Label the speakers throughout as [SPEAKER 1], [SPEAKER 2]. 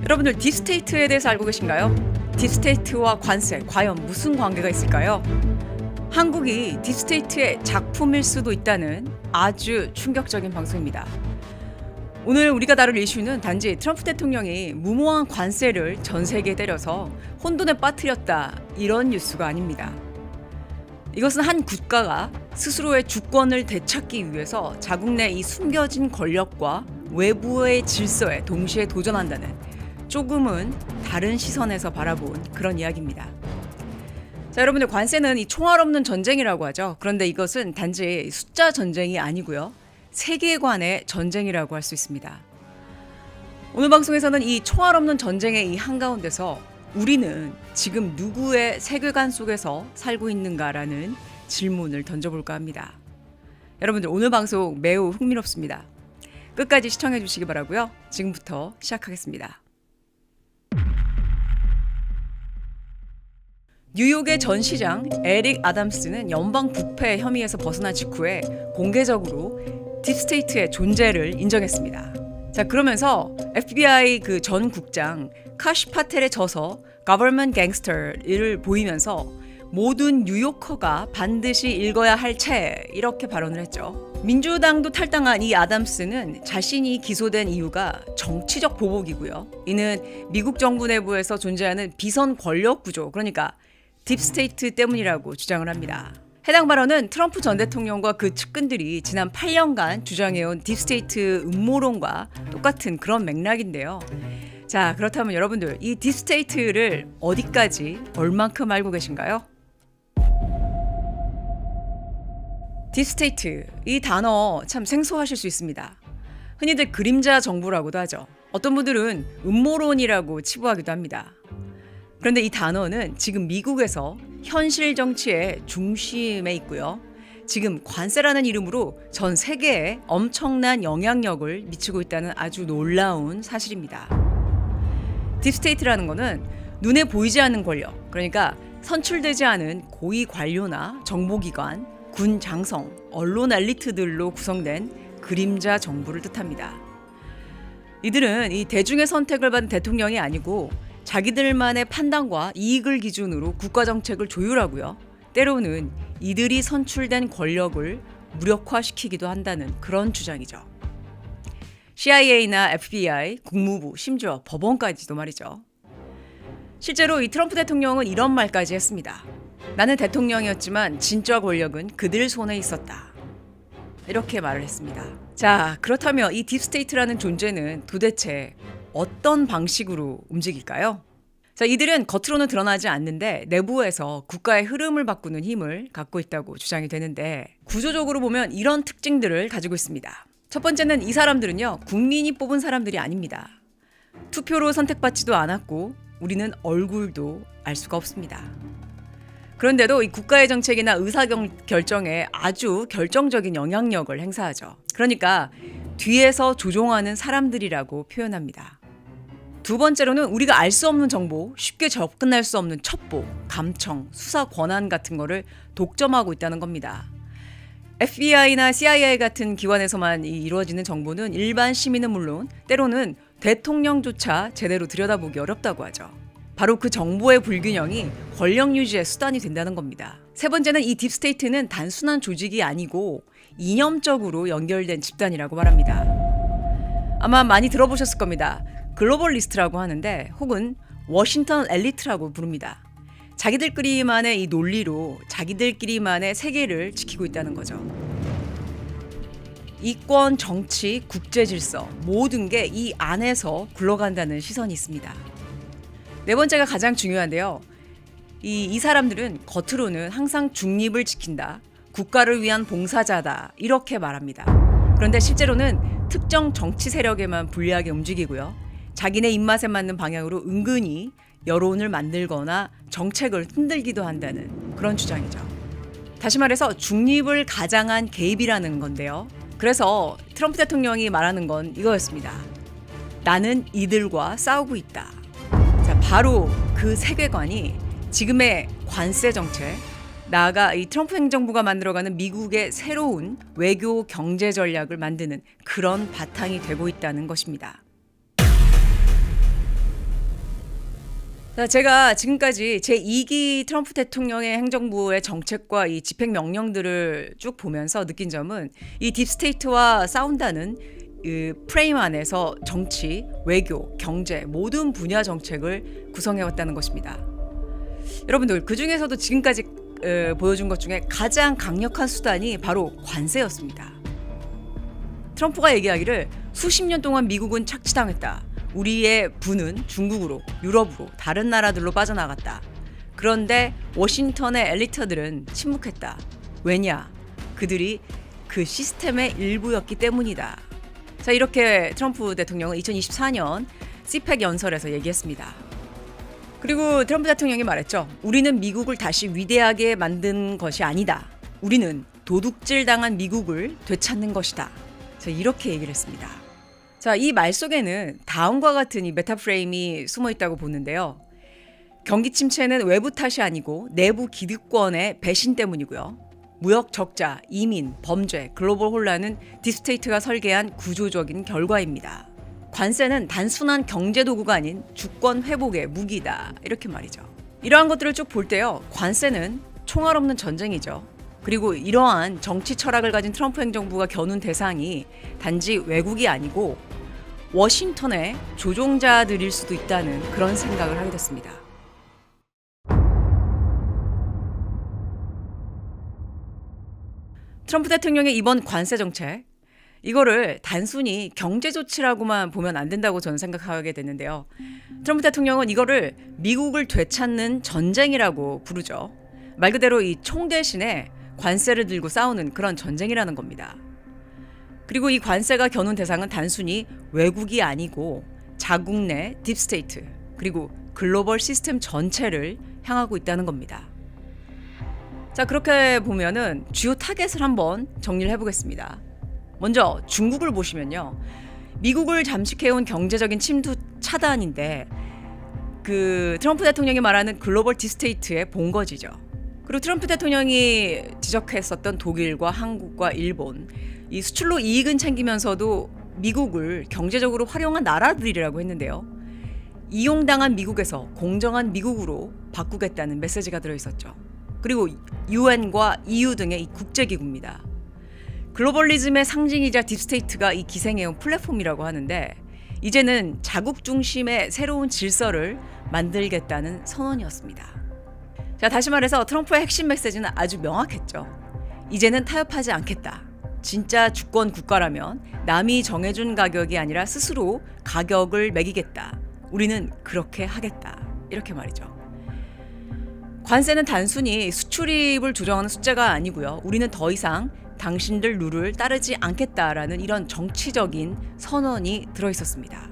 [SPEAKER 1] 여러분들 딥스테이트에 대해서 알고 계신가요? 딥스테이트와 관세, 과연 무슨 관계가 있을까요? 한국이 딥스테이트의 작품일 수도 있다는 아주 충격적인 방송입니다. 오늘 우리가 다룰 이슈는 단지 트럼프 대통령이 무모한 관세를 전 세계에 때려서 혼돈에 빠뜨렸다, 이런 뉴스가 아닙니다. 이것은 한 국가가 스스로의 주권을 되찾기 위해서 자국 내 이 숨겨진 권력과 외부의 질서에 동시에 도전한다는 조금은 다른 시선에서 바라본 그런 이야기입니다. 자, 여러분들, 관세는 이 총알 없는 전쟁이라고 하죠. 그런데 이것은 단지 숫자 전쟁이 아니고요, 세계관의 전쟁이라고 할 수 있습니다. 오늘 방송에서는 이 총알 없는 전쟁의 이 한가운데서 우리는 지금 누구의 세계관 속에서 살고 있는가라는 질문을 던져볼까 합니다. 여러분들, 오늘 방송 매우 흥미롭습니다. 끝까지 시청해 주시기 바라고요. 지금부터 시작하겠습니다. 뉴욕의 전 시장 에릭 아담스는 연방 부패 혐의에서 벗어난 직후에 공개적으로 딥스테이트의 존재를 인정했습니다. 자, 그러면서 FBI 그 전 국장 카시 파텔의 저서 Government Gangster를 보이면서 모든 뉴요커가 반드시 읽어야 할 책, 이렇게 발언을 했죠. 민주당도 탈당한 이 아담스는 자신이 기소된 이유가 정치적 보복이고요. 이는 미국 정부 내부에서 존재하는 비선 권력 구조, 그러니까 딥스테이트 때문이라고 주장을 합니다. 해당 발언은 트럼프 전 대통령과 그 측근들이 지난 8년간 주장해온 딥스테이트 음모론과 똑같은 그런 맥락인데요. 자, 그렇다면 여러분들, 이 딥스테이트를 어디까지 얼만큼 알고 계신가요? 딥스테이트, 이 단어 참 생소하실 수 있습니다. 흔히들 그림자 정부라고도 하죠. 어떤 분들은 음모론이라고 치부하기도 합니다. 그런데 이 단어는 지금 미국에서 현실 정치의 중심에 있고요, 지금 관세라는 이름으로 전 세계에 엄청난 영향력을 미치고 있다는 아주 놀라운 사실입니다. 딥스테이트라는 거는 눈에 보이지 않는 권력, 그러니까 선출되지 않은 고위 관료나 정보기관, 군 장성, 언론 엘리트들로 구성된 그림자 정부를 뜻합니다. 이들은 이 대중의 선택을 받은 대통령이 아니고 자기들만의 판단과 이익을 기준으로 국가 정책을 조율하고요, 때로는 이들이 선출된 권력을 무력화시키기도 한다는 그런 주장이죠. CIA나 FBI, 국무부, 심지어 법원까지도 말이죠. 실제로 이 트럼프 대통령은 이런 말까지 했습니다. 나는 대통령이었지만 진짜 권력은 그들 손에 있었다, 이렇게 말을 했습니다. 자, 그렇다면 이 딥스테이트라는 존재는 도대체 어떤 방식으로 움직일까요? 자, 이들은 겉으로는 드러나지 않는데 내부에서 국가의 흐름을 바꾸는 힘을 갖고 있다고 주장이 되는데, 구조적으로 보면 이런 특징들을 가지고 있습니다. 첫 번째는 이 사람들은요, 국민이 뽑은 사람들이 아닙니다. 투표로 선택받지도 않았고 우리는 얼굴도 알 수가 없습니다. 그런데도 이 국가의 정책이나 의사결정에 아주 결정적인 영향력을 행사하죠. 그러니까 뒤에서 조종하는 사람들이라고 표현합니다. 두 번째로는 우리가 알 수 없는 정보, 쉽게 접근할 수 없는 첩보, 감청, 수사 권한 같은 거를 독점하고 있다는 겁니다. FBI나 CIA 같은 기관에서만 이루어지는 정보는 일반 시민은 물론 때로는 대통령조차 제대로 들여다보기 어렵다고 하죠. 바로 그 정보의 불균형이 권력 유지의 수단이 된다는 겁니다. 세 번째는 이 딥스테이트는 단순한 조직이 아니고 이념적으로 연결된 집단이라고 말합니다. 아마 많이 들어보셨을 겁니다. 글로벌리스트라고 하는데, 혹은 워싱턴 엘리트라고 부릅니다. 자기들끼리만의 이 논리로 자기들끼리만의 세계를 지키고 있다는 거죠. 이권, 정치, 국제 질서, 모든 게 이 안에서 굴러간다는 시선이 있습니다. 네 번째가 가장 중요한데요. 이 사람들은 겉으로는 항상 중립을 지킨다, 국가를 위한 봉사자다, 이렇게 말합니다. 그런데 실제로는 특정 정치 세력에만 불리하게 움직이고요, 자기네 입맛에 맞는 방향으로 은근히 여론을 만들거나 정책을 흔들기도 한다는 그런 주장이죠. 다시 말해서 중립을 가장한 개입이라는 건데요. 그래서 트럼프 대통령이 말하는 건 이거였습니다. 나는 이들과 싸우고 있다. 자, 바로 그 세계관이 지금의 관세 정책, 나아가 이 트럼프 행정부가 만들어가는 미국의 새로운 외교 경제 전략을 만드는 그런 바탕이 되고 있다는 것입니다. 자, 제가 지금까지 제2기 트럼프 대통령의 행정부의 정책과 이 집행 명령들을 쭉 보면서 느낀 점은 이 딥스테이트와 싸운다는 그 프레임 안에서 정치, 외교, 경제 모든 분야 정책을 구성해왔다는 것입니다. 여러분들 그 중에서도 지금까지 보여준 것 중에 가장 강력한 수단이 바로 관세였습니다. 트럼프가 얘기하기를 수십 년 동안 미국은 착취당했다. 우리의 부는 중국으로, 유럽으로, 다른 나라들로 빠져나갔다. 그런데 워싱턴의 엘리트들은 침묵했다. 왜냐? 그들이 그 시스템의 일부였기 때문이다. 자, 이렇게 트럼프 대통령은 2024년 CPEC 연설에서 얘기했습니다. 그리고 트럼프 대통령이 말했죠. 우리는 미국을 다시 위대하게 만든 것이 아니다. 우리는 도둑질당한 미국을 되찾는 것이다. 자, 이렇게 얘기를 했습니다. 자, 이 말 속에는 다음과 같은 이 메타프레임이 숨어 있다고 보는데요. 경기 침체는 외부 탓이 아니고 내부 기득권의 배신 때문이고요. 무역 적자, 이민, 범죄, 글로벌 혼란은 딥스테이트가 설계한 구조적인 결과입니다. 관세는 단순한 경제 도구가 아닌 주권 회복의 무기다. 이렇게 말이죠. 이러한 것들을 쭉 볼 때요. 관세는 총알 없는 전쟁이죠. 그리고 이러한 정치 철학을 가진 트럼프 행정부가 겨눈 대상이 단지 외국이 아니고 워싱턴의 조종자들일 수도 있다는 그런 생각을 하게 됐습니다. 트럼프 대통령의 이번 관세 정책, 이거를 단순히 경제 조치라고만 보면 안 된다고 저는 생각하게 됐는데요. 트럼프 대통령은 이거를 미국을 되찾는 전쟁이라고 부르죠. 말 그대로 이 총 대신에 관세를 들고 싸우는 그런 전쟁이라는 겁니다. 그리고 이 관세가 겨눈 대상은 단순히 외국이 아니고 자국 내 딥스테이트 그리고 글로벌 시스템 전체를 향하고 있다는 겁니다. 자, 그렇게 보면은 주요 타겟을 한번 정리를 해보겠습니다. 먼저 중국을 보시면요. 미국을 잠식해온 경제적인 침투 차단인데 그 트럼프 대통령이 말하는 글로벌 딥스테이트의 본거지죠. 그리고 트럼프 대통령이 지적했었던 독일과 한국과 일본, 이 수출로 이익은 챙기면서도 미국을 경제적으로 활용한 나라들이라고 했는데요. 이용당한 미국에서 공정한 미국으로 바꾸겠다는 메시지가 들어있었죠. 그리고 UN과 EU 등의 이 국제기구입니다. 글로벌리즘의 상징이자 딥스테이트가 이 기생해온 플랫폼이라고 하는데 이제는 자국 중심의 새로운 질서를 만들겠다는 선언이었습니다. 자, 다시 말해서 트럼프의 핵심 메시지는 아주 명확했죠. 이제는 타협하지 않겠다. 진짜 주권 국가라면 남이 정해준 가격이 아니라 스스로 가격을 매기겠다. 우리는 그렇게 하겠다. 이렇게 말이죠. 관세는 단순히 수출입을 조정하는 숫자가 아니고요. 우리는 더 이상 당신들 룰을 따르지 않겠다라는 이런 정치적인 선언이 들어있었습니다.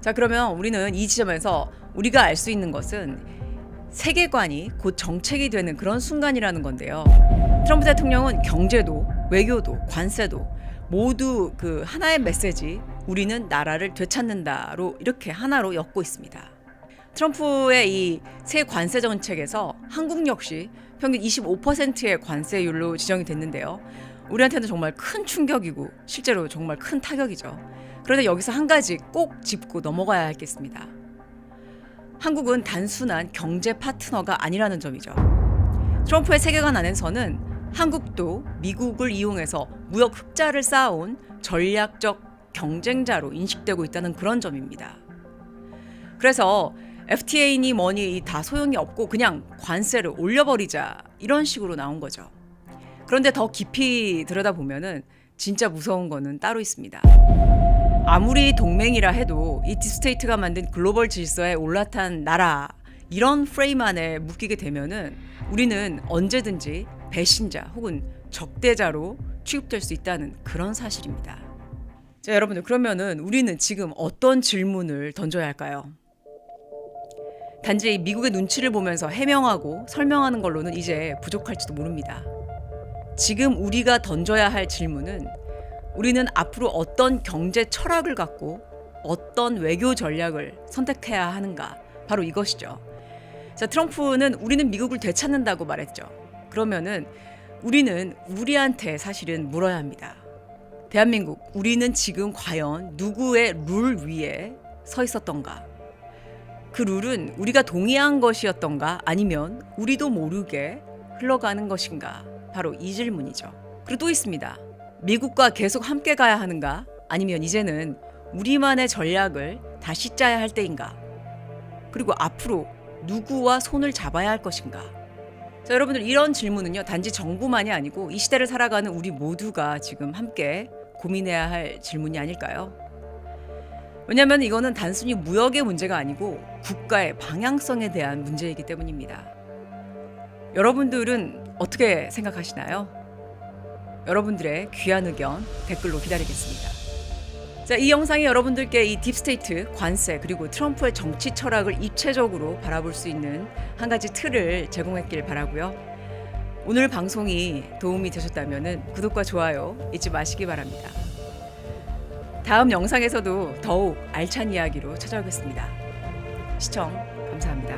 [SPEAKER 1] 자, 그러면 우리는 이 지점에서 우리가 알 수 있는 것은 세계관이 곧 정책이 되는 그런 순간이라는 건데요. 트럼프 대통령은 경제도 외교도 관세도 모두 그 하나의 메시지, 우리는 나라를 되찾는다로 이렇게 하나로 엮고 있습니다. 트럼프의 이 새 관세 정책에서 한국 역시 평균 25%의 관세율로 지정이 됐는데요. 우리한테는 정말 큰 충격이고 실제로 정말 큰 타격이죠. 그런데 여기서 한 가지 꼭 짚고 넘어가야 하겠습니다. 한국은 단순한 경제 파트너가 아니라는 점이죠. 트럼프의 세계관 안에서는 한국도 미국을 이용해서 무역 흑자를 쌓아온 전략적 경쟁자로 인식되고 있다는 그런 점입니다. 그래서 FTA니 뭐니 다 소용이 없고 그냥 관세를 올려버리자 이런 식으로 나온 거죠. 그런데 더 깊이 들여다보면은 진짜 무서운 거는 따로 있습니다. 아무리 동맹이라 해도 이 딥스테이트가 만든 글로벌 질서에 올라탄 나라 이런 프레임 안에 묶이게 되면은 우리는 언제든지 배신자 혹은 적대자로 취급될 수 있다는 그런 사실입니다. 자, 여러분들 그러면은 우리는 지금 어떤 질문을 던져야 할까요? 단지 미국의 눈치를 보면서 해명하고 설명하는 걸로는 이제 부족할지도 모릅니다. 지금 우리가 던져야 할 질문은 우리는 앞으로 어떤 경제 철학을 갖고 어떤 외교 전략을 선택해야 하는가, 바로 이것이죠. 자, 트럼프는 우리는 미국을 되찾는다고 말했죠. 그러면은 우리는 우리한테 사실은 물어야 합니다. 대한민국, 우리는 지금 과연 누구의 룰 위에 서 있었던가? 그 룰은 우리가 동의한 것이었던가 아니면 우리도 모르게 흘러가는 것인가? 바로 이 질문이죠. 그리고 또 있습니다. 미국과 계속 함께 가야 하는가? 아니면 이제는 우리만의 전략을 다시 짜야 할 때인가? 그리고 앞으로 누구와 손을 잡아야 할 것인가? 자, 여러분들 이런 질문은요. 단지 정부만이 아니고 이 시대를 살아가는 우리 모두가 지금 함께 고민해야 할 질문이 아닐까요? 왜냐하면 이거는 단순히 무역의 문제가 아니고 국가의 방향성에 대한 문제이기 때문입니다. 여러분들은 어떻게 생각하시나요? 여러분들의 귀한 의견 댓글로 기다리겠습니다. 자, 이 영상이 여러분들께 이 딥스테이트, 관세 그리고 트럼프의 정치 철학을 입체적으로 바라볼 수 있는 한 가지 틀을 제공했길 바라고요. 오늘 방송이 도움이 되셨다면 구독과 좋아요 잊지 마시기 바랍니다. 다음 영상에서도 더욱 알찬 이야기로 찾아오겠습니다. 시청 감사합니다.